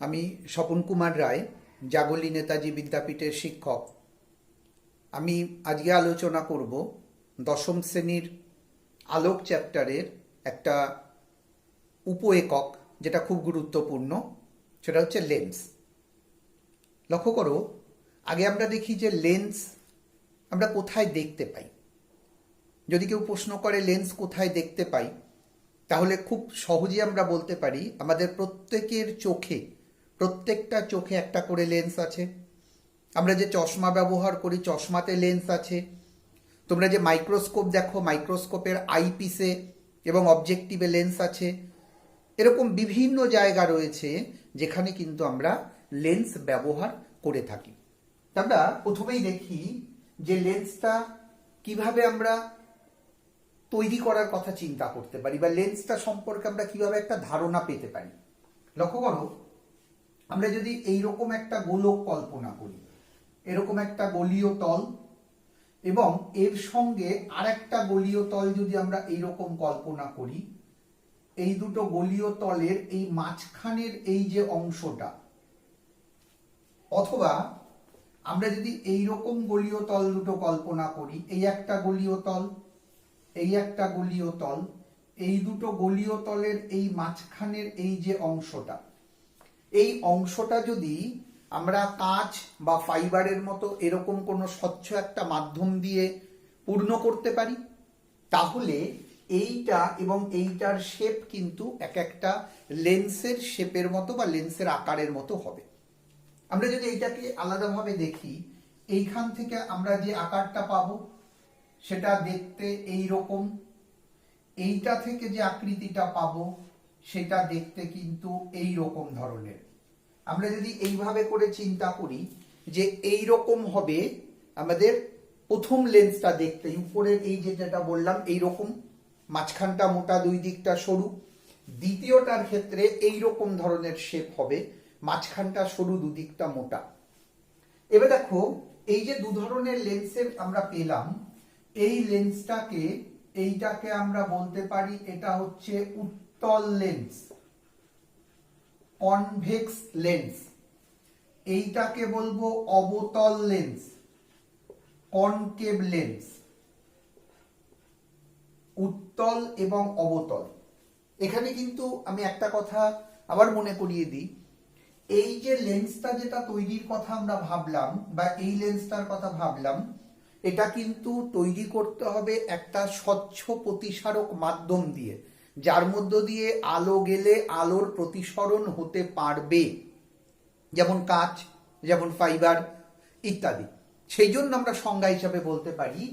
আমি স্বপন কুমার রায়, জাগলি নেতাজি বিদ্যাপীঠের শিক্ষক। আমি আজকে আলোচনা করব দশম শ্রেণীর আলোক চ্যাপ্টারের একটা উপ একক, যেটা খুব গুরুত্বপূর্ণ। সেটা হচ্ছে লেন্স। লক্ষ্য করো, আগে আমরা দেখি যে লেন্স আমরা কোথায় দেখতে পাই। যদি কেউ প্রশ্ন করে লেন্স কোথায় দেখতে পাই, তাহলে খুব সহজে আমরা বলতে পারি আমাদের প্রত্যেকের চোখে, প্রত্যেকটা চোখে একটা করে লেন্স আছে। আমরা যে চশমা ব্যবহার করি, চশমাতে লেন্স আছে। তোমরা যে মাইক্রোস্কোপ দেখো, মাইক্রোস্কোপের আইপিসে এবং অবজেক্টিভে লেন্স আছে। এরকম বিভিন্ন জায়গা রয়েছে যেখানে কিন্তু আমরা লেন্স ব্যবহার করে থাকি। আমরা প্রথমেই দেখি যে লেন্সটা কিভাবে আমরা তৈরি করার কথা চিন্তা করতে পারি, বা লেন্সটা সম্পর্কে আমরা কিভাবে একটা ধারণা পেতে পারি। লক্ষ্য করো, আমরা যদি এইরকম একটা গোলক কল্পনা করি, এরকম একটা গলীয় তল, এবং এর সঙ্গে আরেকটা গলীয় তল যদি আমরা এইরকম কল্পনা করি, এই দুটো গলীয় তলের এই মাঝখানের এই যে অংশটা, অথবা আমরা যদি এইরকম গলীয় তল দুটো কল্পনা করি, এই একটা গলীয় তল, এই একটা গলীয় তল, এই দুটো গলীয় তলের এই মাঝখানের এই যে অংশটা, এই অংশটা যদি আমরা কাঁচ বা ফাইবারের মতো এরকম কোনো স্বচ্ছ একটা মাধ্যম দিয়ে পূর্ণ করতে পারি, তাহলে এইটা এবং এইটার শেপ কিন্তু এক একটা লেন্সের শেপের মতো বা লেন্সের আকারের মতো হবে। আমরা যদি এইটাকে আলাদাভাবে দেখি, এইখান থেকে আমরা যে আকারটা পাবো সেটা দেখতে এই রকম, এইটা থেকে যে আকৃতিটা পাবো সেটা দেখতে কিন্তু এই রকম ধরনের। আমরা যদি এইভাবে করে চিন্তা করি যে এই রকম হবে আমাদের প্রথম লেন্সটা দেখতে, উপরের এই যেটা বললাম এই রকম, মাঝখানটা মোটা, দুই দিকটা সরু। দ্বিতীয়টার ক্ষেত্রে এই রকম ধরনের শেপ হবে, মাঝখানটা সরু, দুদিকটা মোটা। এবার দেখো, এই যে দু ধরনের লেন্সের আমরা পেলাম, এই লেন্সটাকে, এইটাকে আমরা বলতে পারি এটা হচ্ছে উত্তল লেন্স, কনভেক্স লেন্স। এইটাকে বলবো অবতল লেন্স, কনকেভ লেন্স। উত্তল এবং অবতল। এখানে কিন্তু আমি একটা কথা আবার মনে করিয়ে দিই, এই যে লেন্সটা যেটা তৈরির কথা আমরা ভাবলাম, বা এই লেন্সটার কথা ভাবলাম, এটা কিন্তু তৈরি করতে হবে একটা স্বচ্ছ প্রতিসারক মাধ্যম দিয়ে, যার মধ্য দিয়ে আলো গেলে আলোর প্রতিসরণ হতে পারবে, যেমন কাঁচ, যেমন ফাইবার ইত্যাদি। সেই জন্য আমরা সংজ্ঞা হিসাবে বলতে পারি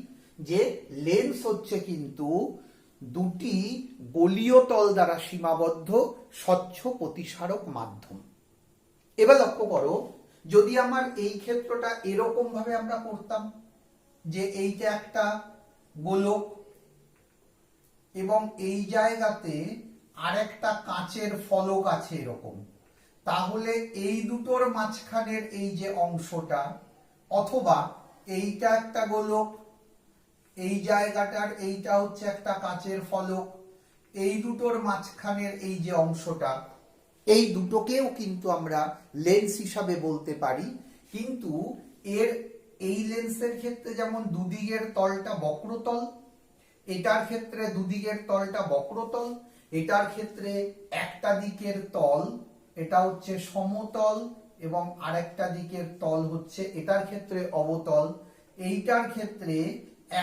যে লেন্স হচ্ছে কিন্তু দুটি গলীয় তল দ্বারা সীমাবদ্ধ স্বচ্ছ প্রতিসারক মাধ্যম। এবার লক্ষ্য করো, যদি আমার এই ক্ষেত্রটা এরকম ভাবে আমরা করতাম যে এইটা একটা গোলক এবং এই জায়গাতে আরেকটা কাঁচের ফলক আছে এরকম, তাহলে এই দুটোর মাঝখানের এই যে অংশটা, অথবা এইটা একটা গোলক, এই জায়গাটার এইটা হচ্ছে একটা কাঁচের ফলক, এই দুটোর মাঝখানের এই যে অংশটা, এই দুটোকেও কিন্তু আমরা লেন্স হিসাবে বলতে পারি। কিন্তু এর এই লেন্সের ক্ষেত্রে যেমন দুদিকের তলটা বক্রতল, এটার ক্ষেত্রে দুদিকের তলটা বক্রতল, এটার ক্ষেত্রে একটা দিকের তল এটা হচ্ছে সমতল এবং আরেকটা দিকের তল হচ্ছে এটার ক্ষেত্রে অবতল। এইটার ক্ষেত্রে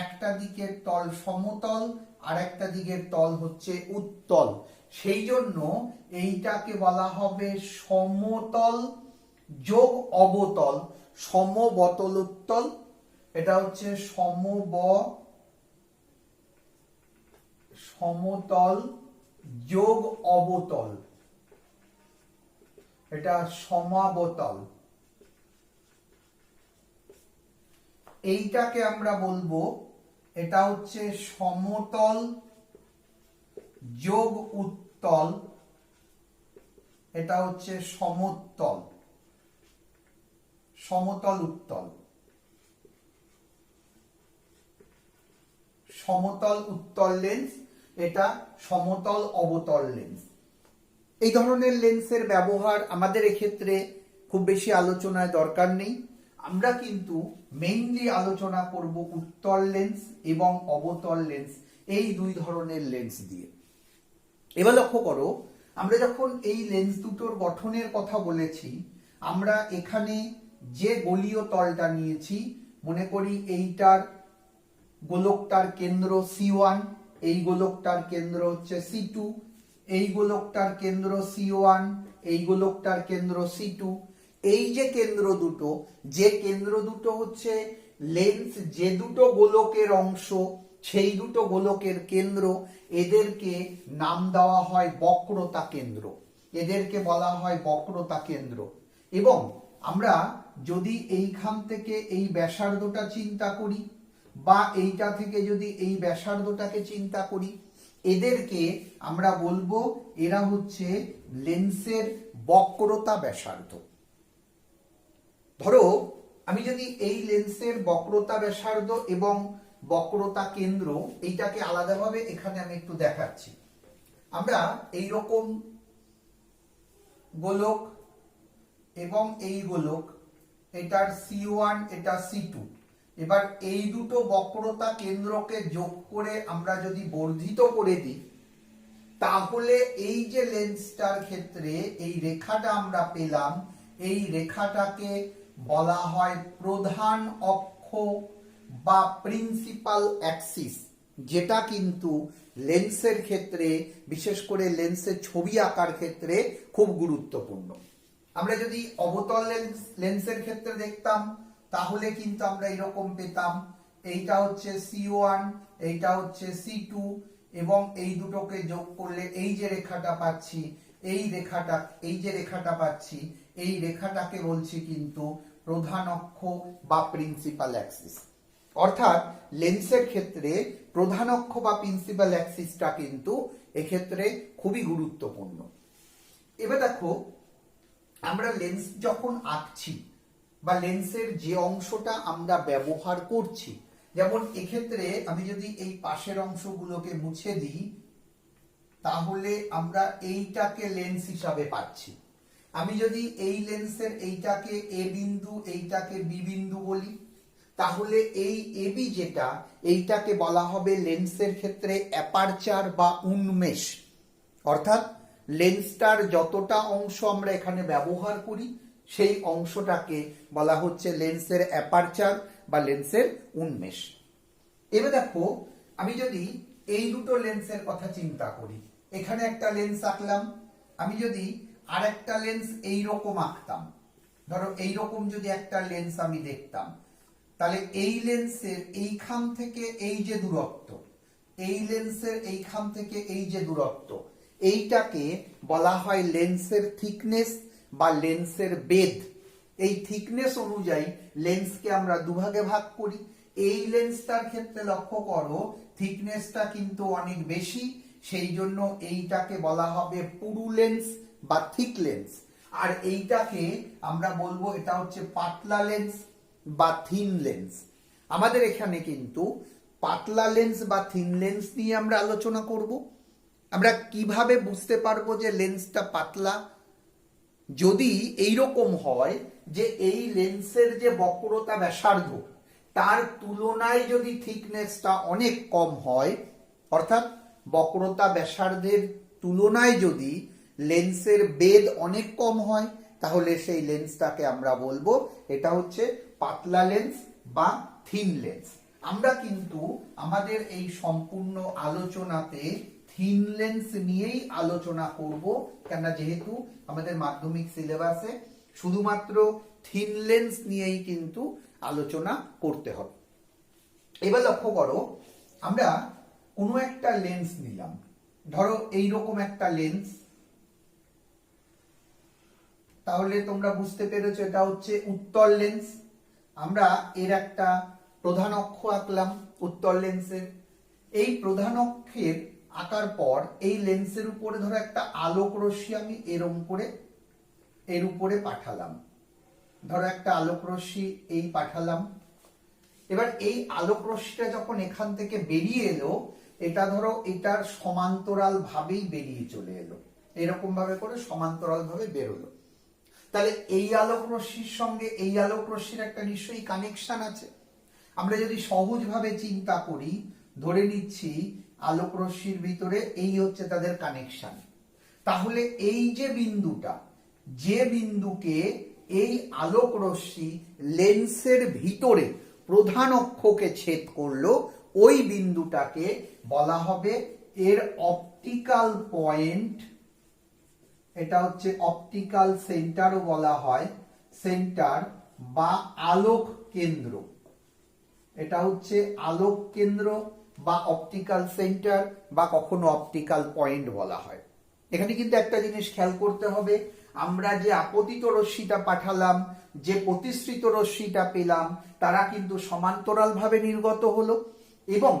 একটা দিকের তল সমতল আর একটা দিকের তল হচ্ছে উত্তল। সেই জন্য এইটাকে বলা হবে সমতল যোগ অবতল, সমবতল উত্তল। এটা হচ্ছে সমতল যোগ অবতল, এটা সমাবতল। এইটাকে আমরা বলবো এটা হচ্ছে সমতল যোগ উত্তল, এটা হচ্ছে সমতল, সমতল উত্তল। সমতল উত্তল লেন্স, এটা সমতল অবতল লেন্স। এই ধরনের লেন্সের ব্যবহার আমাদের এক্ষেত্রে খুব বেশি আলোচনায় দরকার নেই। আমরা কিন্তু মেইনলি আলোচনা করব উত্তল লেন্স এবং অবতল লেন্স, এই দুই ধরনের লেন্স দিয়ে। এবার লক্ষ্য করো, আমরা যখন এই লেন্স দুটোর গঠনের কথা বলেছি, আমরা এখানে যে গোলীয় তলটা নিয়েছি, মনে করি এইটার গোলকটার কেন্দ্র C1, এই গোলকটার কেন্দ্র হচ্ছে C2, এই গোলকটার কেন্দ্র C1, এই গোলকটার কেন্দ্র C2। এই যে কেন্দ্র দুটো, যে কেন্দ্র দুটো হচ্ছে লেন্স যে দুটো গোলকের অংশ, সেই দুটো গোলকের কেন্দ্র, এদেরকে নাম দেওয়া হয় বক্রতা কেন্দ্র, এদেরকে বলা হয় বক্রতা কেন্দ্র। এবং আমরা যদি এইখান থেকে এই ব্যাসার্ধটা চিন্তা করি, বা এইটা থেকে যদি এই ব্যাসার্ধটাকে চিন্তা করি, এদেরকে আমরা বলবো এরা হচ্ছে লেন্সের বক্রতা ব্যাসার্ধ। ধরো আমি যদি এই লেন্সের বক্রতা ব্যাসার্ধ এবং বক্রতা কেন্দ্র এইটাকে আলাদাভাবে এখানে আমি একটু দেখাচ্ছি। আমরা এই রকম গোলক এবং এই গোলক, এটার C1 এটা C2, এবার এই দুটো বক্রতা কেন্দ্রকে যোগ করে আমরা যদি বর্ধিত করে দিই, তাহলে এই যে লেন্সটার ক্ষেত্রে এই রেখাটা আমরা পেলাম, এই রেখাটাকে বলা হয় প্রধান অক্ষ বা প্রিন্সিপাল অ্যাক্সিস, যেটা কিন্তু লেন্সের ক্ষেত্রে, বিশেষ করে লেন্সের ছবি আঁকার ক্ষেত্রে খুব গুরুত্বপূর্ণ। আমরা যদি অবতল লেন্সের ক্ষেত্রে দেখতাম, তাহলে কিন্তু আমরা এরকম পেতাম, এইটা হচ্ছে C1, এইটা হচ্ছে C2, এবং এই দুটোকে যোগ করলে এই যে রেখাটা পাচ্ছি, এই যে রেখাটা পাচ্ছি, এই রেখাটাকে বলছি কিন্তু প্রধান অক্ষ বা প্রিন্সিপাল অ্যাক্সিস। অর্থাৎ লেন্সের ক্ষেত্রে প্রধান অক্ষ বা প্রিন্সিপাল অ্যাক্সিসটা কিন্তু এক্ষেত্রে খুবই গুরুত্বপূর্ণ। এবার দেখো, আমরা লেন্স যখন আঁকছি বা লেন্সের যে অংশটা আমরা ব্যবহার করছি, যেমন এক্ষেত্রে আমি যদি এই পাশের অংশগুলোকে মুছে দিই, তাহলে আমরা এইটাকে লেন্স হিসাবে পাচ্ছি। আমি যদি এই লেন্সের এইটাকে A বিন্দু, এইটাকে B বিন্দু বলি, তাহলে এই AB যেটা, এইটাকে বলা হবে লেন্সের ক্ষেত্রে অ্যাপারচার বা উন্মেষ। অর্থাৎ লেন্সটার যতটা অংশ আমরা এখানে ব্যবহার করি, সেই অংশটাকে বলা হচ্ছে লেন্সের অ্যাপারচার বা লেন্সের উন্মেষ। এবার দেখো, আমি যদি এই দুটো লেন্সের কথা চিন্তা করি, এখানে একটা লেন্স আঁকলাম, আমি যদি আর একটা লেন্স এইরকম আঁকতাম, ধরো এইরকম যদি একটা লেন্স আমি দেখতাম, তাহলে এই লেন্সের এইখান থেকে এই যে দূরত্ব, এই লেন্সের এইখান থেকে এই যে দূরত্ব, এইটাকে বলা হয় লেন্সের থিকনেস বা লেন্সের বেধ। এই থিকনেস অনুযায়ী লেন্সকে আমরা দুভাগে ভাগ করি। এই লেন্সটার ক্ষেত্রে লক্ষ্য করো, থিকনেসটা কিন্তু অনেক বেশি, সেই জন্য এইটাকে বলা হবে পুরু লেন্স বা থিক লেন্স। আর এইটাকে আমরা বলবো এটা হচ্ছে পাতলা লেন্স বা থিন লেন্স। আমাদের এখানে কিন্তু পাতলা লেন্স বা থিন লেন্স নিয়ে আমরা আলোচনা করব। আমরা কিভাবে বুঝতে পারবো যে লেন্সটা পাতলা? যদি এইরকম হয় যে এই লেন্সের যে বক্রতা ব্যাসার্ধ, তার তুলনায় যদি থিকনেসটা অনেক কম হয়, অর্থাৎ বক্রতা ব্যাসার্ধের তুলনায় যদি লেন্সের বেধ অনেক কম হয়, তাহলে সেই লেন্সটাকে আমরা বলবো এটা হচ্ছে পাতলা লেন্স বা থিন লেন্স। আমরা কিন্তু আমাদের এই সম্পূর্ণ আলোচনাতে থিন লেন্স নিয়েই আলোচনা করব, কেননা যেহেতু আমাদের মাধ্যমিক সিলেবাসে শুধুমাত্র থিন লেন্স নিয়েই কিন্তু আলোচনা করতে হবে। এবার লক্ষ্য করো, আমরা কোনো একটা লেন্স নিলাম, ধরো এইরকম একটা লেন্স, তাহলে তোমরা বুঝতে পেরেছো এটা হচ্ছে উত্তল লেন্স। আমরা এর একটা প্রধান অক্ষ আঁকলাম উত্তল লেন্সের। এই প্রধান অক্ষের আঁকার পর এই লেন্সের উপরে ধরো একটা আলোক রশ্মি আমি এরকম করে এর উপরে পাঠালাম, ধরো একটা আলোক রশ্মি এই পাঠালাম। এবার এই আলোক রশ্মিটা যখন এখান থেকে বেরিয়ে এলো, এটা ধরো এটার সমান্তরাল ভাবেই বেরিয়ে চলে এলো, এরকম ভাবে করে সমান্তরাল ভাবে বেরোলো। তাহলে এই আলোক রশ্মির সঙ্গে এই আলোক রশ্মির একটা নিশ্চয়ই কানেকশন আছে। আমরা যদি সহজভাবে চিন্তা করি, ধরে নিচ্ছি আলোক রশ্মির ভিতরে এই হচ্ছে তাদের কানেকশন, তাহলে এই যে বিন্দুটা, যে বিন্দুকে এই আলোক রশ্মি লেন্সের ভিতরে প্রধান অক্ষকে ছেদ করলো, ওই বিন্দুটাকে বলা হবে এর অপটিক্যাল পয়েন্ট। এটা হচ্ছে অপটিক্যাল সেন্টারও বলা হয়, সেন্টার বা আলোক কেন্দ্র। এটা হচ্ছে আলোক কেন্দ্র বা অপটিক্যাল সেন্টার বা কখনো অপটিক্যাল পয়েন্ট বলা হয়। এখানে কিন্তু একটা জিনিস খেয়াল করতে হবে, আমরা যে আপতিত রশ্মিটা পাঠালাম, যে প্রতিসৃত রশ্মিটা পেলাম, তারা কিন্তু সমান্তরাল ভাবে নির্গত হলো এবং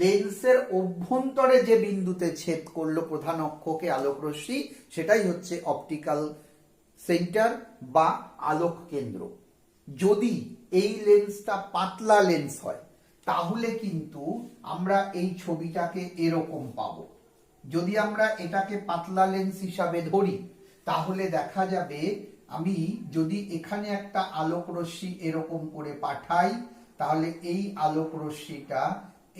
লেন্সের অভ্যন্তরে যে বিন্দুতে ছেদ করলো প্রধান অক্ষকে আলোক রশ্মি, সেটাই হচ্ছে অপটিক্যাল সেন্টার বা আলোক কেন্দ্র। যদি এই লেন্সটা পাতলা লেন্স হয় তাহলে কিন্তু আমরা এই ছবিটাকে এরকম পাবো। যদি আমরা এটাকে পাতলা লেন্স হিসাবে ধরি তাহলে দেখা যাবে, আমি যদি এখানে একটা আলোক রশ্মি এরকম করে পাঠাই, তাহলে এই আলোক রশ্মিটা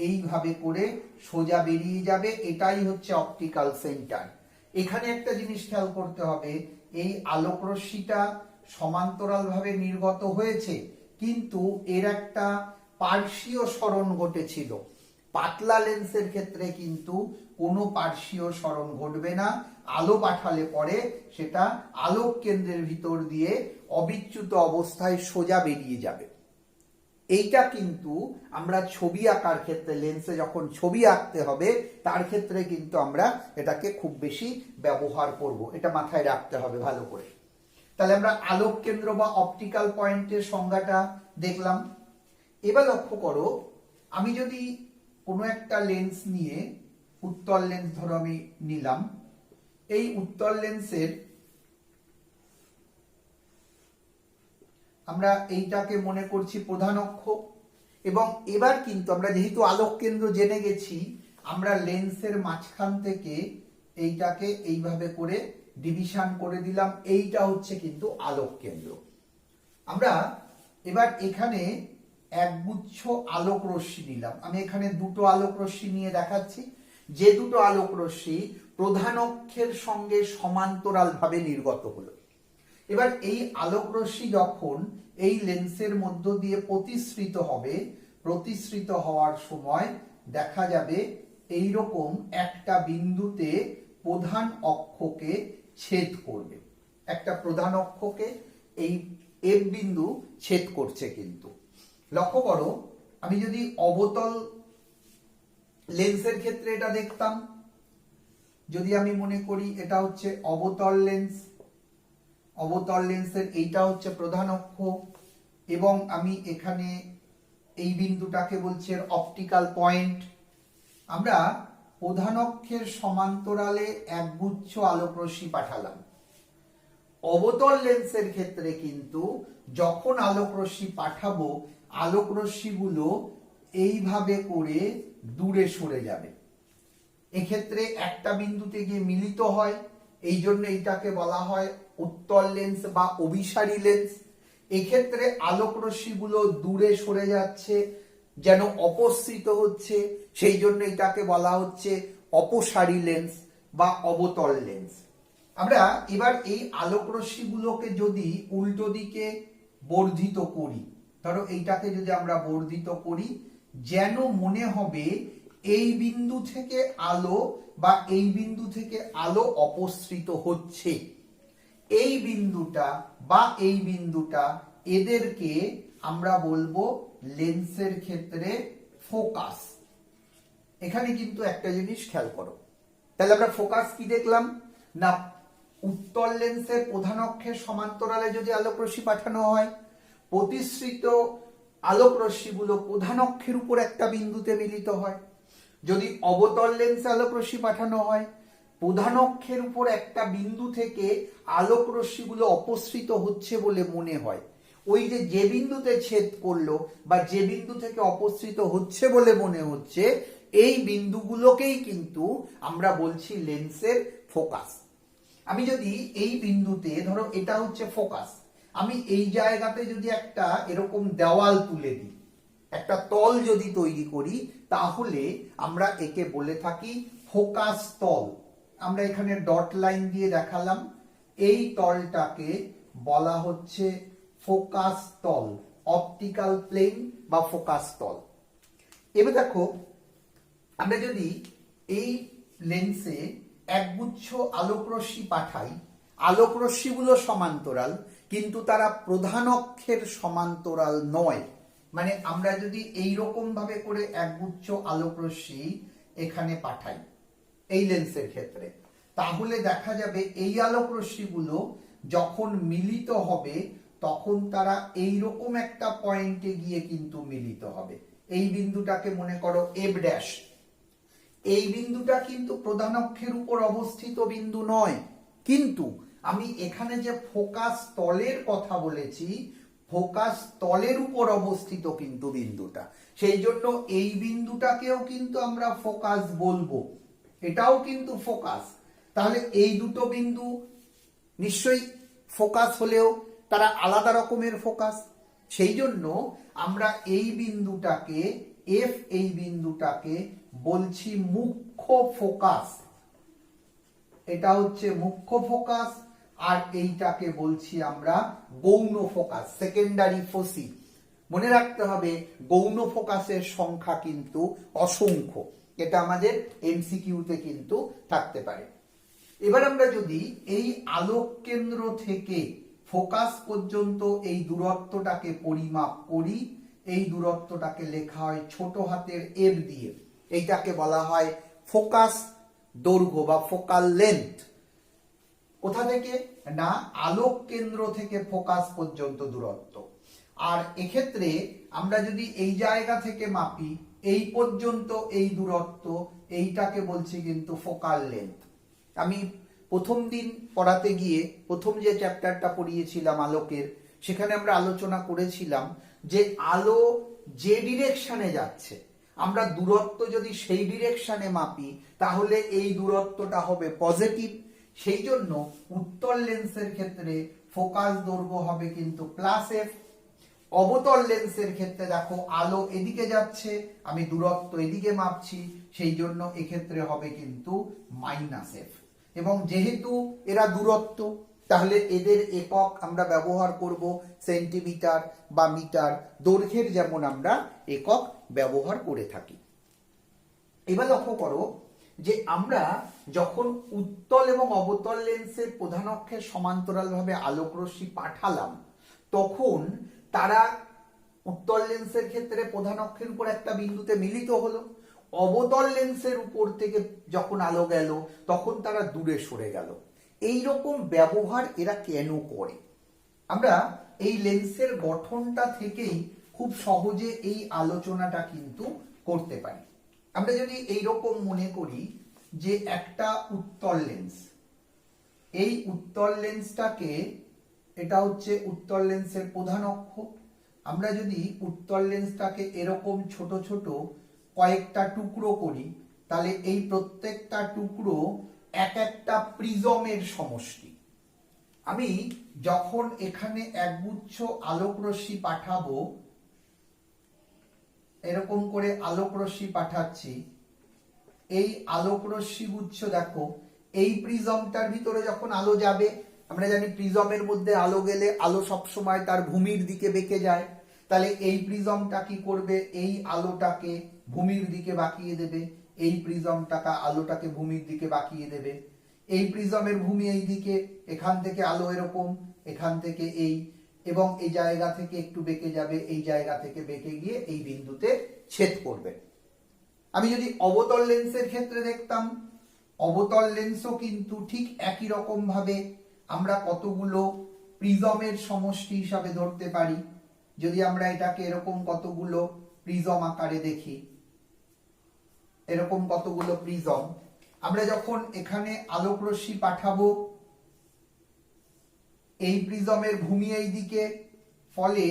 এইভাবে করে সোজা বেরিয়ে যাবে, এটাই হচ্ছে অপটিক্যাল সেন্টার। এখানে একটা জিনিস খেয়াল করতে হবে, এই আলোক রশ্মিটা সমান্তরাল ভাবে নির্গত হয়েছে, কিন্তু এর একটা পার্শ্বীয় সরণ ঘটেছিল। পাতলা লেন্সের ক্ষেত্রে কিন্তু কোনো পার্শ্বীয় সরণ ঘটবে না, আলো পাঠালে পরে সেটা আলোক কেন্দ্রের ভিতর দিয়ে অবিচ্যুত অবস্থায় সোজা বেরিয়ে যাবে। এইটা কিন্তু আমরা ছবি আঁকার ক্ষেত্রে, লেন্সে যখন ছবি আঁকতে হবে তার ক্ষেত্রে কিন্তু আমরা এটাকে খুব বেশি ব্যবহার করব, এটা মাথায় রাখতে হবে ভালো করে। তাহলে আমরা আলোক কেন্দ্র বা অপটিক্যাল পয়েন্টের সংজ্ঞাটা দেখলাম। এবার লক্ষ্য করো, আমি যদি কোনো একটা লেন্স নিয়ে, উত্তল লেন্স ধরো আমি নিলাম, এই উত্তল লেন্সের আমরা এইটাকে মনে করছি প্রধান অক্ষ, এবং এবার কিন্তু আমরা যেহেতু আলোক কেন্দ্র জেনে গেছি, আমরা লেন্সের মাঝখান থেকে এইটাকে এইভাবে করে ডিভিশন করে দিলাম, এইটা হচ্ছে কিন্তু আলোক কেন্দ্র। আমরা এবার এখানে একগুচ্ছ আলোক রশ্মি নিলাম, আমি এখানে দুটো আলোক রশ্মি নিয়ে দেখাচ্ছি, যে দুটো আলোক রশ্মি প্রধান অক্ষের সঙ্গে সমান্তরাল ভাবে নির্গত হলো। এবার এই আলোক রশ্মি যখন এই লেন্সের মধ্য দিয়ে প্রতিসৃত হবে, প্রতিসৃত হওয়ার সময় দেখা যাবে এইরকম একটা বিন্দুতে প্রধান অক্ষকে ছেদ করবে, একটা প্রধান অক্ষকে এই এফ বিন্দু ছেদ করছে। কিন্তু লক্ষ্য করো, আমি যদি অবতল লেন্সের ক্ষেত্রে এটা দেখতাম, যদি আমি মনে করি এটা হচ্ছে অবতল লেন্স, অবতল লেন্সের এইটা হচ্ছে প্রধান অক্ষ, এবং আমি এখানে এই বিন্দুটাকে বলছি অপটিক্যাল পয়েন্ট। আমরা প্রধান অক্ষের সমান্তরালে একগুচ্ছ আলোক রশ্মি পাঠালাম। অবতল লেন্সের ক্ষেত্রে কিন্তু যখন আলোক রশ্মি পাঠাবো, আলোক রশ্মিগুলো এইভাবে করে দূরে সরে যাবে, এক্ষেত্রে একটা বিন্দুতে গিয়ে মিলিত হয়, এই জন্য এইটাকে বলা হয় উত্তল লেন্স বা অভিসারী লেন্স। এক্ষেত্রে আলোক রশ্মিগুলো দূরে সরে যাচ্ছে, যেন অপসৃত হচ্ছে, সেই জন্য এটাকে বলা হচ্ছে অপসারী লেন্স বা অবতল লেন্স। আমরা এবার এই আলোক রশ্মিগুলোকে যদি উল্টো দিকে বর্ধিত করি, ধরো এইটাকে যদি আমরা বর্ধিত করি, যেন মনে হবে এই বিন্দু থেকে আলো বা এই বিন্দু থেকে আলো অপসৃত হচ্ছে। এই বিন্দুটা বা এই বিন্দুটা, এদেরকে আমরা বলবো লেন্সের ক্ষেত্রে ফোকাস। এখানে কিন্তু একটা জিনিস খেয়াল করো, তাহলে আমরা ফোকাস কি দেখলাম না, উত্তল লেন্সের প্রধান অক্ষের সমান্তরালে যদি আলোক রশ্মি পাঠানো হয়, প্রতিসৃত আলোক রশ্মিগুলো প্রধান অক্ষের উপর একটা বিন্দুতে মিলিত হয়। যদি অবতল লেন্সে আলোক রশ্মি পাঠানো হয়, প্রধান অক্ষের উপর একটা বিন্দু থেকে আলোক রশ্মিগুলো অপসৃত হচ্ছে বলে মনে হয়, ওই যে বিন্দুতে ছেদ করলো বা যে বিন্দু থেকে অপসৃত হচ্ছে বলে মনে হচ্ছে, এই বিন্দুগুলোকেই কিন্তু আমরা বলছি লেন্সের ফোকাস। আমি যদি এই বিন্দুতে, ধরো এটা হচ্ছে ফোকাস, আমি এই জায়গাতে যদি একটা এরকম দেওয়াল তুলে দিই, একটা তল যদি তৈরি করি, তাহলে আমরা একে বলে থাকি ফোকাস তল। আমরা এখানে ডট লাইন দিয়ে দেখালাম, এই তলটাকে বলা হচ্ছে ফোকাস তল, অপটিক্যাল প্লেন বা ফোকাস তল। এবার দেখো, আমরা যদি এই লেন্সে একগুচ্ছ আলোকরশ্মি পাঠাই, আলোকরশ্মিগুলো সমান্তরাল, কিন্তু তারা প্রধান অক্ষের সমান্তরাল নয়। মানে আমরা যদি এই রকম ভাবে করে একগুচ্ছ আলোকরশ্মি এখানে পাঠাই এই লেন্সের ক্ষেত্রে, তাহলে দেখা যাবে এই আলোকরশ্মিগুলো যখন মিলিত হবে তখন তারা এই রকম একটা পয়েন্টে গিয়ে কিন্তু মিলিত হবে। এই বিন্দুটাকে মনে করো এফ ড্যাশ, এই বিন্দুটা কিন্তু প্রধান অক্ষের উপর অবস্থিত বিন্দু নয়, কিন্তু আমি এখানে যে ফোকাস তলের কথা বলেছি, ফোকাস তলের উপর অবস্থিত কিন্তু বিন্দুটা, সেই জন্য এই বিন্দুটাকেও কিন্তু আমরা ফোকাস বলবো, এটাও কিন্তু ফোকাস। তাহলে এই দুটো বিন্দু নিশ্চয়ই ফোকাস হলেও তারা আলাদা রকমের ফোকাস, সেই জন্য আমরা এই বিন্দুটাকে এফ, এই বিন্দুটাকে বলছি মুখ্য ফোকাস, এটা হচ্ছে মুখ্য ফোকাস, আর এইটাকে বলছি আমরা গৌণ ফোকাস, সেকেন্ডারি ফোসি। মনে রাখতে হবে গৌণ ফোকাসের সংখ্যা কিন্তু অসংখ্য, এটা আমাদের এমসিকিউতে কিন্তু থাকতে পারে। এবার আমরা যদি এই আলোক কেন্দ্র থেকে ফোকাস পর্যন্ত এই দূরত্বটাকে পরিমাপ করি, এই দূরত্বটাকে লেখা হয় ছোট হাতের এফ দিয়ে, এইটাকে বলা হয় ফোকাস দৈর্ঘ্য বা ফোকাল লেন্থ। কোথা থেকে না, আলোক কেন্দ্র থেকে ফোকাস পর্যন্ত দূরত্ব। আর এক্ষেত্রে আমরা যদি এই জায়গা থেকে মাপি এই পর্যন্ত এই দূরত্ব, এইটাকে বলছি কিন্তু ফোকাল লেন্থ। আমি প্রথম দিন পড়াতে গিয়ে প্রথম যে চ্যাপ্টারটা পড়িয়েছিলাম আলোকের, সেখানে আমরা আলোচনা করেছিলাম যে আলো যে ডিরেকশনে যাচ্ছে, আমরা দূরত্ব যদি সেই ডিরেকশনে মাপি তাহলে এই দূরত্বটা হবে পজিটিভ। সেই জন্য উত্তল লেন্সের ক্ষেত্রে ফোকাস দৈর্ঘ্য হবে কিন্তু প্লাস এফ। অবতল লেন্সের ক্ষেত্রে দেখো আলো এদিকে যাচ্ছে, আমি দূরত্ব এদিকে মাপছি, সেই জন্য এক্ষেত্রে হবে কিন্তু মাইনাস এফ। এবং যেহেতু এরা দূরত্ব, তাহলে এদের একক আমরা ব্যবহার করব সেন্টিমিটার বা মিটার, দৈর্ঘ্যের যেমন আমরা একক ব্যবহার করে থাকি। এবার লক্ষ্য করো যে আমরা যখন উত্তল এবং অবতল লেন্সের প্রধান অক্ষের সমান্তরালভাবে আলোকরশ্মি পাঠালাম, তখন তারা উত্তল লেন্সের ক্ষেত্রে প্রধান অক্ষের উপর একটা বিন্দুতে মিলিত হলো, অবতল লেন্সের উপর থেকে যখন আলো গেল তখন তারা দূরে সরে গেল। এই রকম ব্যবহার এরা কেন করে, আমরা এই লেন্সের গঠনটা থেকেই খুব সহজে এই আলোচনাটা কিন্তু করতে পারি। আমরা যদি এই রকম মনে করি যে একটা উত্তল লেন্স, এই উত্তল লেন্সটাকে, এটা হচ্ছে উত্তল লেন্সের প্রধান অক্ষ, আমরা যদি উত্তল লেন্সটাকে এরকম ছোট ছোট কয়েকটা টুকরো করি, তাহলে এই প্রত্যেকটা টুকরো এক একটা প্রিজমের সমষ্টি। আমি যখন এখানে একগুচ্ছ আলোকরশ্মি পাঠাবো, এরকম করে আলোকরশ্মি পাঠাচ্ছি, এই আলোকরশ্মি গুচ্ছ দেখো এই প্রিজমটার ভিতরে যখন আলো যাবে, আমরা জানি প্রিজমের মধ্যে আলো গেলে আলো সবসময় তার ভূমির দিকে বেঁকে যায়, তাহলে এই প্রিজমটা কি করবে, এই আলোটাকে ভূমির দিকে বাঁকিয়ে দেবে, এই প্রিজমটাকে আলোটাকে ভূমির দিকে বাঁকিয়ে দেবে। এই প্রিজমের ভূমি এই দিকে, এখান থেকে আলো এরকম, এখান থেকে এই, এবং এই জায়গা থেকে একটু বেঁকে যাবে, এই জায়গা থেকে বেঁকে গিয়ে এই বিন্দুতে ছেদ করবে। আমি যদি অবতল লেন্সের ক্ষেত্রে দেখতাম, অবতল লেন্সও কিন্তু ঠিক একই রকম ভাবে আমরা কতগুলো প্রিজমের সমষ্টি হিসাবে ধরতে পারি। যদি আমরা এটাকে এরকম কতগুলো প্রিজম আকারে দেখি, এরকম কতগুলো প্রিজম, আমরা যখন এখানে আলোকরশ্মি পাঠাবো, এই প্রিজমের ভূমি এই দিকে, ফলে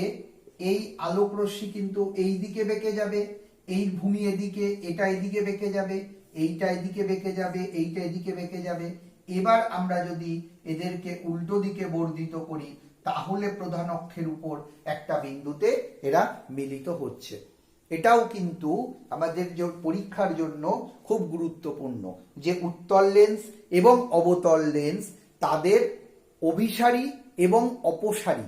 এই আলোকরশ্মি কিন্তু এই দিকে বেঁকে যাবে, এই ভূমি এদিকে, এটা এদিকে বেঁকে যাবে, এইটা এদিকে বেঁকে যাবে, এইটা এদিকে বেঁকে যাবে, এবার আমরা যদি এদেরকে উল্টো দিকে বর্ধিত করি তাহলে প্রধান অক্ষের উপর একটা বিন্দুতে এরা মিলিত হচ্ছে। এটাও কিন্তু আমাদের যে পরীক্ষার জন্য খুব গুরুত্বপূর্ণ যে উত্তল লেন্স এবং অবতল লেন্স তাদের অভিসারী এবং অপসারী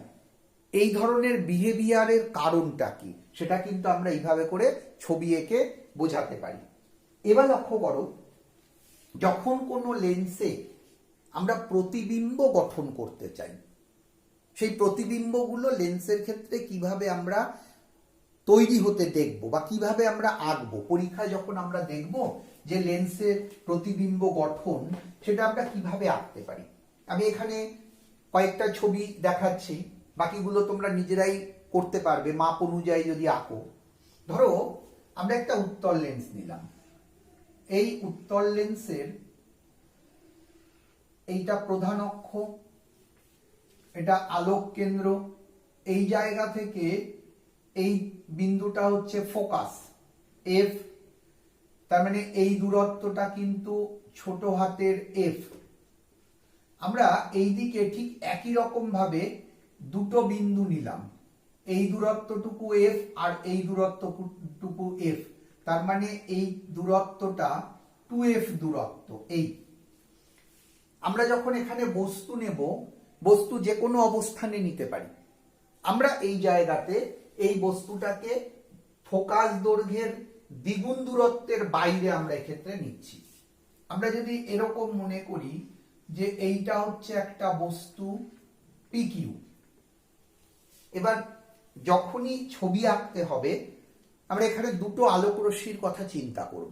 এই ধরনের বিহেভিয়ারের কারণটা কি সেটা কিন্তু আমরা এইভাবে করে ছবি এঁকে বোঝাতে পারি। এবার লক্ষ্য করো, যখন কোনো লেন্সে আমরা প্রতিবিম্ব গঠন করতে চাই, সেই প্রতিবিম্বগুলো লেন্সের ক্ষেত্রে কিভাবে আমরা তৈরি হতে দেখব বা কিভাবে আমরা আঁকবো, পরীক্ষায় যখন আমরা দেখব যে লেন্সের প্রতিবিম্ব গঠন সেটা আমরা কিভাবে আঁকতে পারি। আমি এখানে কয়েকটা ছবি দেখাচ্ছি, বাকিগুলো তোমরা নিজেরাই করতে পারবে মাপ অনুযায়ী যদি আঁকো। ধরো আমরা একটা উত্তল লেন্স নিলাম, এই উত্তল লেন্সের এইটা প্রধান অক্ষ, এটা আলোক কেন্দ্র, এই জায়গা থেকে এই বিন্দুটা হচ্ছে ফোকাস এফ, তার মানে এই দূরত্বটা কিন্তু ছোট হাতের এফ। আমরা এই দিকে ঠিক একই রকম ভাবে দুটো বিন্দু নিলাম, এই দূরত্বটুকু এফ আর এই দূরত্বটুকু এফ, তার মানে এই দূরত্বটা 2f দূরত্ব। এই আমরা যখন এখানে বস্তু নেব, বস্তু যে কোনো অবস্থানে নিতে পারি, আমরা এই জায়গাতে এই বস্তুটাকে ফোকাস দৈর্ঘ্যের দ্বিগুণ দূরত্বের বাইরে আমরা এক্ষেত্রে নিচ্ছি। আমরা যদি এরকম মনে করি যে এইটা হচ্ছে একটা বস্তু পিকিউ, এবার যখনই ছবি আঁকতে হবে আমরা এখানে দুটো আলোক রশ্মির কথা চিন্তা করব।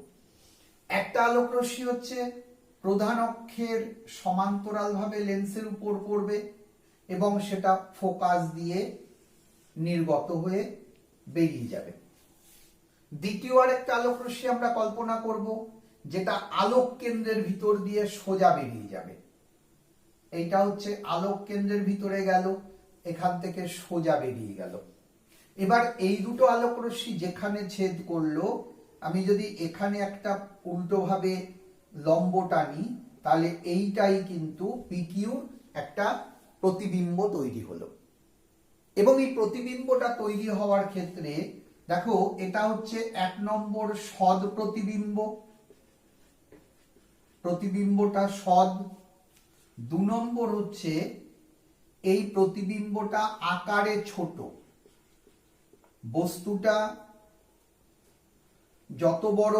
একটা আলোক রশ্মি হচ্ছে প্রধান অক্ষের সমান্তরালভাবে লেন্সের উপর পড়বে এবং সেটা ফোকাস দিয়ে নির্গত হয়ে বেরিয়ে যাবে। দ্বিতীয় আরেকটা আলোক রশ্মি আমরা কল্পনা করব যেটা আলোক কেন্দ্রের ভিতর দিয়ে সোজা বেরিয়ে যাবে। এইটা হচ্ছে আলোক কেন্দ্রের ভিতরে গেল, এখান থেকে সোজা বেরিয়ে গেল। এবার এই দুটো আলোক রশ্মি যেখানে ছেদ করলো, আমি যদি এখানে একটা উল্টোভাবে লম্ব টানি তাহলে এইটাই কিন্তু পিকিউর একটা প্রতিবিম্ব তৈরি হলো। এবং এই প্রতিবিম্বটা তৈরি হওয়ার ক্ষেত্রে দেখো এটা হচ্ছে 1 নম্বর সদ প্রতিবিম্ব, প্রতিবিম্বটা সদ। 2 নম্বর হচ্ছে এই প্রতিবিম্বটা আকারে ছোট, বস্তুটা যত বড়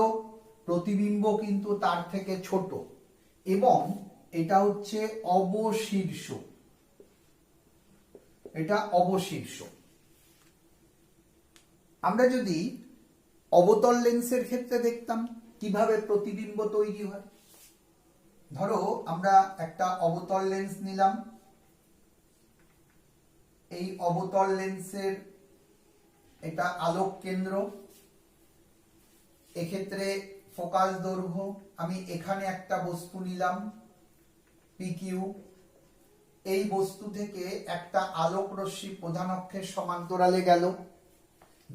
প্রতিবিম্ব কিন্তু তার থেকে ছোট, এবং এটা হচ্ছে অবশীর্ষ, এটা অবশীর্ষ। আমরা যদি অবতল লেন্সের ক্ষেত্রে দেখতাম কিভাবে প্রতিবিম্ব তৈরি হয়। ধরো আমরা একটা অবতল লেন্স নিলাম, এই অবতল লেন্সের এটা আলোক কেন্দ্র, এক্ষেত্রে ফোকাস দৈর্ঘ্য, আমি এখানে একটা বস্তু নিলাম পিকিউ, এই বস্তু থেকে একটা আলোক রশ্মি প্রধান অক্ষের সমান্তরালে গেল,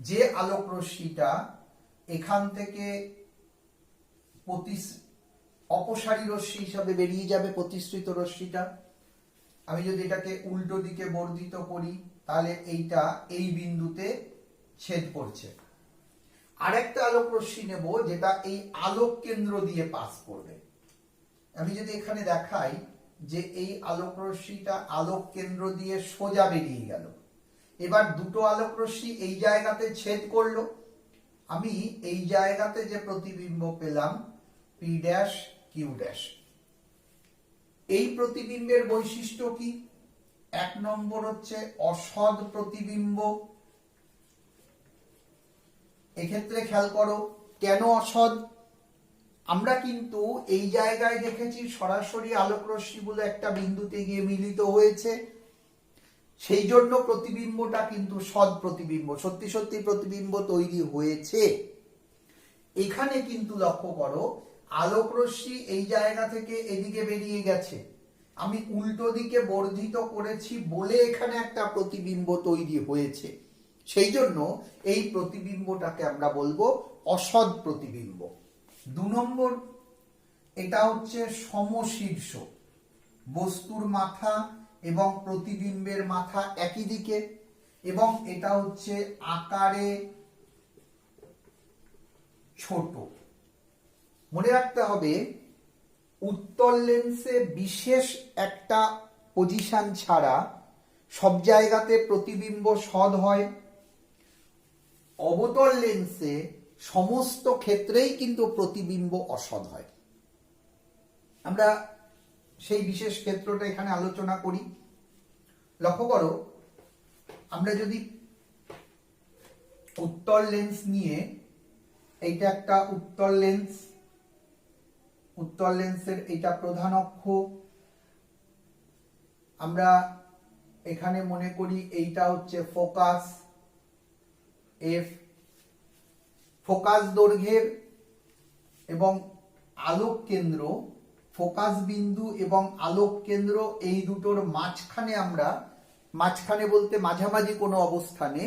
যে আলোক রশ্মিটা এখান থেকে অপসারী রশ্মি হিসাবে বেরিয়ে যাবে, প্রতিসৃত রশ্মিটা। আমি যদি এটাকে উল্টো দিকে বর্ধিত করি তাহলে এইটা এই বিন্দুতে ছেদ করছে। আরেকটা আলোক রশ্মি নেব যেটা এই আলোক কেন্দ্র দিয়ে পাস করবে। আমি যদি এখানে দেখাই যে এই আলোক রশ্মিটা আলোক কেন্দ্র দিয়ে সোজা বেরিয়ে গেল, এবার দুটো আলোক রশ্মি এই জায়গাতে ছেদ করলো, আমি এই জায়গাতে যে প্রতিবিম্ব পেলাম পি ড্যাশ কিউ ড্যাশ। এই প্রতিবিম্বের বৈশিষ্ট্য কি? 1 নম্বর হচ্ছে অসৎ প্রতিবিম্ব। এক্ষেত্রে খেয়াল করো কেন অসৎ। আমরা কিন্তু এই জায়গায় দেখেছি সরাসরি আলোক রশ্মিগুলো একটা বিন্দুতে গিয়ে মিলিত হয়েছে, সেই জন্য প্রতিবিম্বটা কিন্তু সৎ প্রতিবিম্ব, সত্যি সত্যি প্রতিবিম্ব তৈরি হয়েছে। এখানে কিন্তু লক্ষ্য করো আলোক রশ্মি এই জায়গা থেকে এদিকে বেরিয়ে গেছে, আমি উল্টো দিকে বর্ধিত করেছি বলে এখানে একটা প্রতিবিম্ব তৈরি হয়েছে, সেই জন্য এই প্রতিবিম্বটাকে আমরা বলবো অসৎ প্রতিবিম্ব। 2 নম্বর, এটা হচ্ছে সমশীর্ষ। বস্তুর মাথা এবং প্রতিবিম্বের মাথা একই দিকে, এবং এটা হচ্ছে আকারে ছোট। মনে রাখতে হবে উত্তল লেন্সে বিশেষ একটা পজিশন ছাড়া সব জায়গাতে প্রতিবিম্ব সৎ হয়। অবতল লেন্সে সমস্ত ক্ষেত্রেই কিন্তু প্রতিবিম্ব অসৎ হয়। আমরা সেই বিশেষ ক্ষেত্রটা এখানে আলোচনা করি। লক্ষ্য করো, আমরা যদি উত্তল লেন্স নিয়ে, এইটা একটা উত্তল লেন্স, উত্তল লেন্সের এইটা প্রধান অক্ষ, আমরা এখানে মনে করি এইটা হচ্ছে ফোকাস এফ। ফোকাস দৈর্ঘ্যের এবং আলোক কেন্দ্র, ফোকাস বিন্দু এবং আলোক কেন্দ্র, এই দুটোর মাঝখানে আমরা, মাঝখানে বলতে মাঝামাঝি কোনো অবস্থানে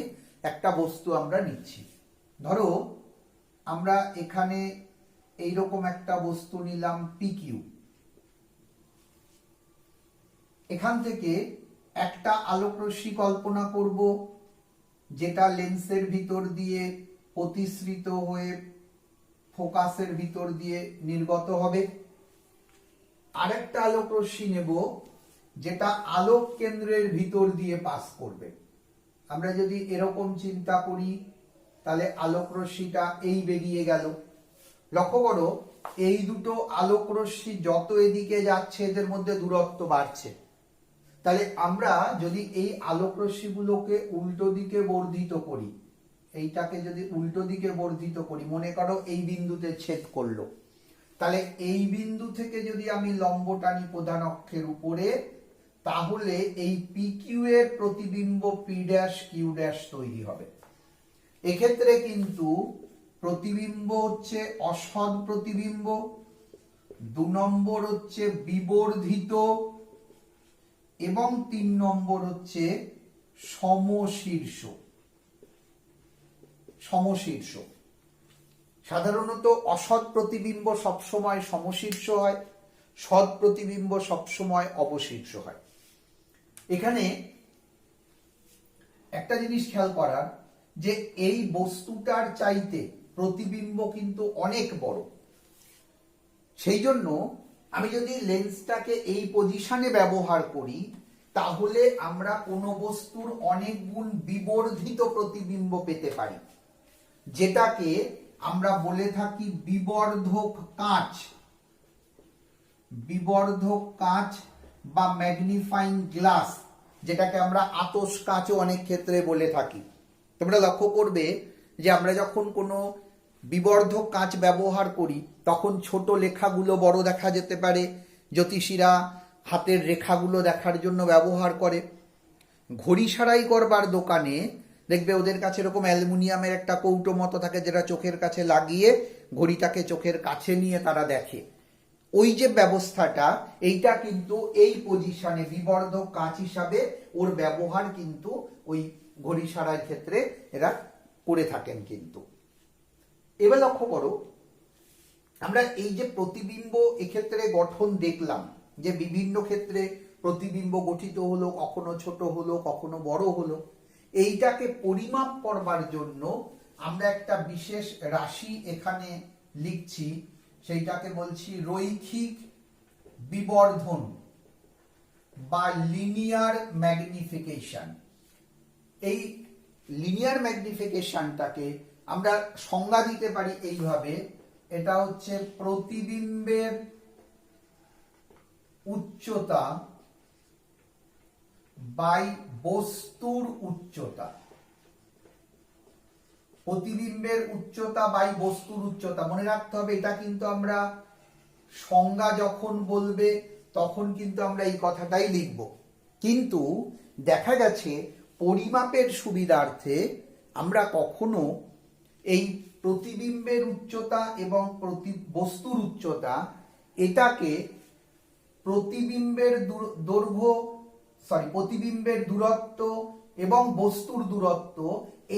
একটা বস্তু আমরা নিচ্ছি। ধরো আমরা এখানে এইরকম একটা বস্তু নিলাম পিকিউ। এখান থেকে একটা আলোক রশ্মি কল্পনা করব যেটা লেন্সের ভিতর দিয়ে প্রতিসৃত হয়ে ফোকাসের ভিতর দিয়ে নির্গত হবে। আরেকটা আলোক রশ্মি নেব যেটা আলোক কেন্দ্রের ভিতর দিয়ে পাস করবে। আমরা যদি এরকম চিন্তা করি তাহলে আলোক রশ্মিটা এই বেরিয়ে গেল। লক্ষ্য করো, এই দুটো আলোক রশ্মি যত এদিকে যাচ্ছে এদের মধ্যে দূরত্ব বাড়ছে। তাহলে আমরা যদি এই আলোক রশ্মিগুলোকে উল্টো দিকে বর্ধিত করি, এইটাকে যদি উল্টো দিকে বর্ধিত করি, মনে করো এই বিন্দুতে ছেদ করলো, তাহলে এই বিন্দু থেকে যদি আমি লম্ব টানি প্রধান অক্ষের উপরে, তাহলে এই পি কিউ এর প্রতিবিম্ব পি ড্যাশ কিউ ড্যাশ তৈরি হবে। এক্ষেত্রে কিন্তু প্রতিবিম্ব হচ্ছে অসৎ প্রতিবিম্ব, 2 নম্বর হচ্ছে বিবর্ধিত, এবং 3 নম্বর হচ্ছে সমশীর্ষ। সমশীর্ষ সাধারণত অসৎ প্রতিবিম্ব সবসময় সমশীর্ষ হয়, সৎ প্রতিবিম্ব সবসময় অবশীর্ষ হয়। এখানে একটা জিনিস খেয়াল করার, যে এই বস্তুটার চাইতে প্রতিবিম্ব কিন্তু অনেক বড়। সেই জন্য আমি যদি লেন্সটাকে এই পজিশনে ব্যবহার করি, তাহলে আমরা কোনো বস্তুর অনেক গুণ বিবর্ধিত প্রতিবিম্ব পেতে পারি, যেটাকে আমরা বলে থাকি বিবর্ধক কাঁচ। বিবর্ধক কাঁচ বা ম্যাগনিফাইং গ্লাস, যেটাকে আমরা আতশ কাঁচও অনেক ক্ষেত্রে বলে থাকি। তোমরা লক্ষ্য করবে যে আমরা যখন কোনো বিবর্ধক কাঁচ ব্যবহার করি তখন ছোট লেখাগুলো বড় দেখা যেতে পারে। জ্যোতিষীরা হাতের রেখাগুলো দেখার জন্য ব্যবহার করে। ঘড়ি সারাই করবার দোকানে দেখবে ওদের কাছে এরকম অ্যালুমিনিয়ামের একটা কৌটো মতো থাকে, যেটা চোখের কাছে লাগিয়ে ঘড়িটাকে চোখের কাছে নিয়ে তারা দেখে। ওই যে ব্যবস্থাটা, এইটা কিন্তু এই পজিশনে বিবর্ধক কাঁচ হিসাবে ওর ব্যবহার কিন্তু ওই ঘড়ি সারাইয়ের ক্ষেত্রে এরা করে থাকেন। কিন্তু এবার লক্ষ্য করো, আমরা এই যে প্রতিবিম্ব এক্ষেত্রে গঠন দেখলাম, যে বিভিন্ন ক্ষেত্রে প্রতিবিম্ব গঠিত হলো, কখনো ছোট হলো, কখনো বড় হলো। এইটাকে পরিমাপ করবার জন্য আমরা একটা বিশেষ রাশি এখানে লিখছি, সেইটাকে বলছি রৈখিক বিবর্ধন বা লিনিয়ার ম্যাগনিফিকেশন। এই লিনিয়ার ম্যাগনিফিকেশনটাকে আমরা সংজ্ঞা দিতে পারি এইভাবে, এটা হচ্ছে প্রতিবিম্বের উচ্চতা বাই বস্তুর উচ্চতা। প্রতিবিম্বের উচ্চতা বাই বস্তুর উচ্চতা, মনে রাখতে হবে এটা কিন্তু আমরা সংজ্ঞা যখন বলবে তখন কিন্তু আমরা এই কথাটাই লিখব। কিন্তু দেখা গেছে পরিমাপের সুবিধার্থে আমরা কখনো এই প্রতিবিম্বের উচ্চতা এবং বস্তুর উচ্চতা, এটাকে প্রতিবিম্বের প্রতিবিম্বের দূরত্ব এবং বস্তুর দূরত্ব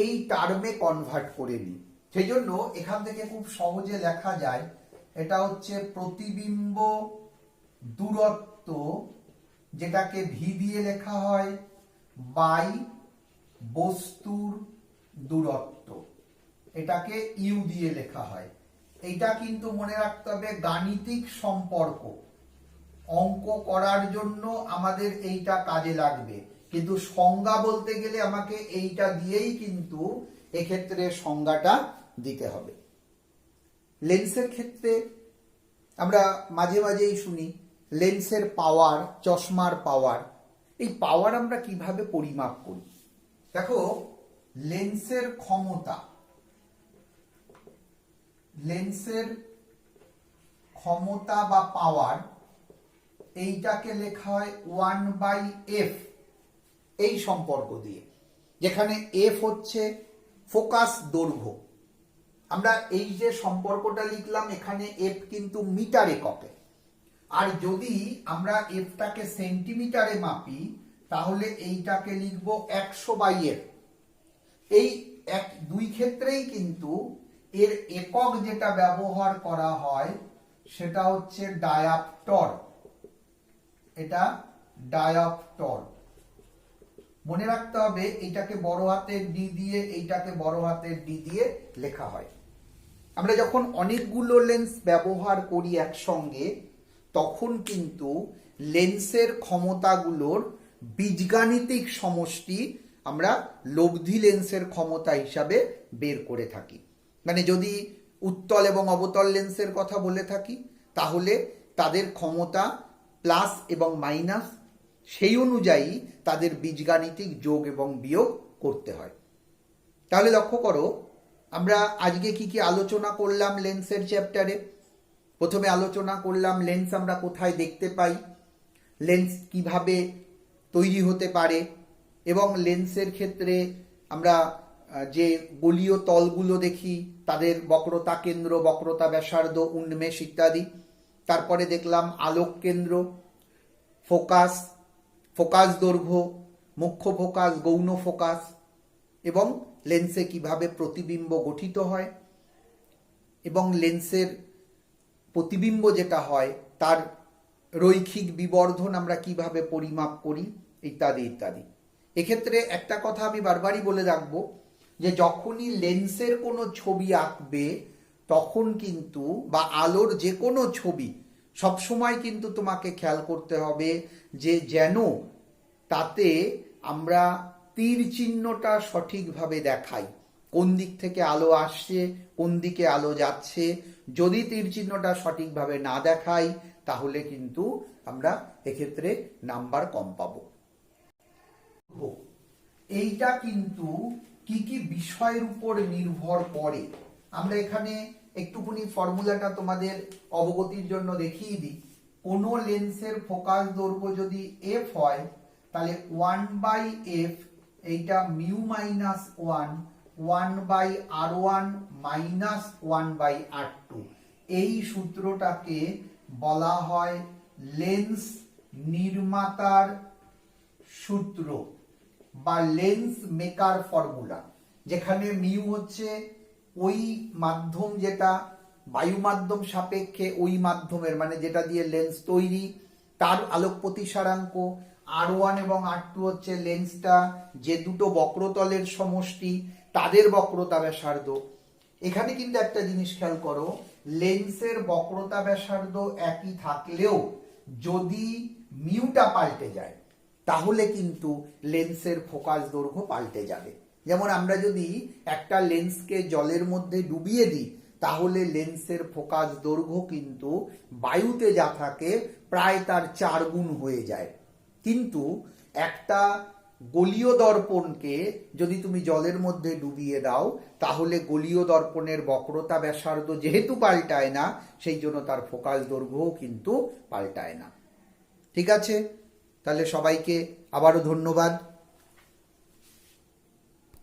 এই টার্মে কনভার্ট করে নিই। সেই জন্য এখান থেকে খুব সহজে লেখা যায়, এটা হচ্ছে প্রতিবিম্ব দূরত্ব যেটাকে ভি দিয়ে লেখা হয় বাই বস্তুর দূরত্ব, এটাকে ইউ দিয়ে লেখা হয়। এটা কিন্তু মনে রাখতে হবে গাণিতিক সম্পর্ক, অঙ্ক করার জন্য আমাদের এইটা কাজে লাগবে, কিন্তু সংজ্ঞা বলতে গেলে আমাকে এইটা দিয়েই কিন্তু এক্ষেত্রে সংজ্ঞাটা দিতে হবে। লেন্সের ক্ষেত্রে আমরা মাঝে মাঝেই শুনি লেন্সের পাওয়ার, চশমার পাওয়ার। এই পাওয়ার আমরা কিভাবে পরিমাপ করি? দেখো, লেন্সের ক্ষমতা, লেন্সের ক্ষমতা বা পাওয়ার, এইটাকে লেখা হয় 1/f এই সম্পর্ক দিয়ে, যেখানে এফ হচ্ছে ফোকাস দৈর্ঘ্য। আমরা এই যে সম্পর্কটা লিখলাম এখানে এফ কিন্তু মিটার এককে, আর যদি আমরা এফটাকে সেন্টিমিটারে মাপি তাহলে এইটাকে লিখব 100/f। এই দুই ক্ষেত্রেই কিন্তু এর একক যেটা ব্যবহার করা হয় সেটা হচ্ছে ডায়াপ্টর। এটা ডায়াপ্টর মনে রাখতে হবে, এইটাকে বড় হাতের ডি দিয়ে, এইটাকে বড় হাতের ডি দিয়ে লেখা হয়। আমরা যখন অনেকগুলো লেন্স ব্যবহার করি একসঙ্গে তখন কিন্তু লেন্সের ক্ষমতাগুলোর বীজগাণিতিক সমষ্টি আমরা লব্ধি লেন্সের ক্ষমতা হিসাবে বের করে থাকি। মানে যদি উত্তল এবং অবতল লেন্সের কথা বলে থাকি তাহলে তাদের ক্ষমতা প্লাস এবং মাইনাস, সেই অনুযায়ী তাদের বীজগাণিতিক যোগ এবং বিয়োগ করতে হয়। তাহলে লক্ষ্য করো, আমরা আজকে কি কি আলোচনা করলাম লেন্সের চ্যাপ্টারে। প্রথমে আলোচনা করলাম লেন্স আমরা কোথায় দেখতে পাই, লেন্স কিভাবে তৈরি হতে পারে, এবং লেন্সের ক্ষেত্রে আমরা যে গোলীয় তলগুলো দেখি তাদের বক্রতা কেন্দ্র, বক্রতা ব্যাসার্ধ, উন্মেষ ইত্যাদি। তারপরে দেখলাম আলোক কেন্দ্র, ফোকাস, ফোকাস দৈর্ঘ্য, মুখ্য ফোকাস, গৌণ ফোকাস, এবং লেন্সে কিভাবে প্রতিবিম্ব গঠিত হয়, এবং লেন্সের প্রতিবিম্ব যেটা হয় তার রৈখিক বিবর্ধন আমরা কিভাবে পরিমাপ করি, ইত্যাদি ইত্যাদি। এক্ষেত্রে একটা কথা আমি বারবারই বলে রাখবো যে যখনই লেন্সের কোনো ছবি আঁকবে তখন কিন্তু, বা আলোর যে কোনো ছবি, সবসময় কিন্তু তোমাকে খেয়াল করতে হবে যে যেন তাতে আমরা তীর চিহ্নটা সঠিকভাবে দেখাই, কোন দিক থেকে আলো আসছে, কোন দিকে আলো যাচ্ছে। যদি তীর চিহ্নটা সঠিকভাবে না দেখাই তাহলে কিন্তু আমরা এক্ষেত্রে নাম্বার কম পাবো। এইটা কিন্তু কি কি বিষয়ের উপর নির্ভর করে আমরা এখানে একটুখানি ফর্মুলাটা তোমাদের অবগতির জন্য দেখিয়ে দিই। কোনো লেন্সের ফোকাস দৈর্ঘ্য যদি এফ হয় তাহলে 1/f, এইটা mu minus 1/r1 minus 1/r2। এই সূত্রটাকে বলা হয় লেন্স নির্মাতার সূত্র বা লেন্স মেকার ফর্মুলা, যেখানে মিউ হচ্ছে ওই মাধ্যম যেটা বায়ু মাধ্যম সাপেক্ষে ওই মাধ্যমের, মানে যেটা দিয়ে লেন্স তৈরি, তার আলোক প্রতিসারাঙ্ক। R1 এবং R2 হচ্ছে লেন্সটা যে দুটো বক্রতলের সমষ্টি তাদের বক্রতা ব্যাসার্ধ। এখানে কিন্তু একটা জিনিস খেয়াল করো, লেন্সের বক্রতা ব্যাসার্ধ একই থাকলেও যদি মিউটা পাল্টে যায় তাহলে কিন্তু লেন্সের ফোকাস দৈর্ঘ্য পাল্টে যাবে। যেমন আমরা যদি একটা লেন্সকে জলের মধ্যে ডুবিয়ে দিই তাহলে লেন্সের ফোকাস দৈর্ঘ্য কিন্তু বায়ুতে যা থাকে প্রায় তার 4 গুণ হয়ে যায়। কিন্তু একটা গলীয় দর্পণকে যদি তুমি জলের মধ্যে ডুবিয়ে দাও তাহলে গলীয় দর্পণের বক্রতা ব্যাসার্ধ যেহেতু পাল্টায় না, সেই জন্য তার ফোকাস দৈর্ঘ্যও কিন্তু পাল্টায় না। ঠিক আছে, তাহলে সবাইকে আবারও ধন্যবাদ।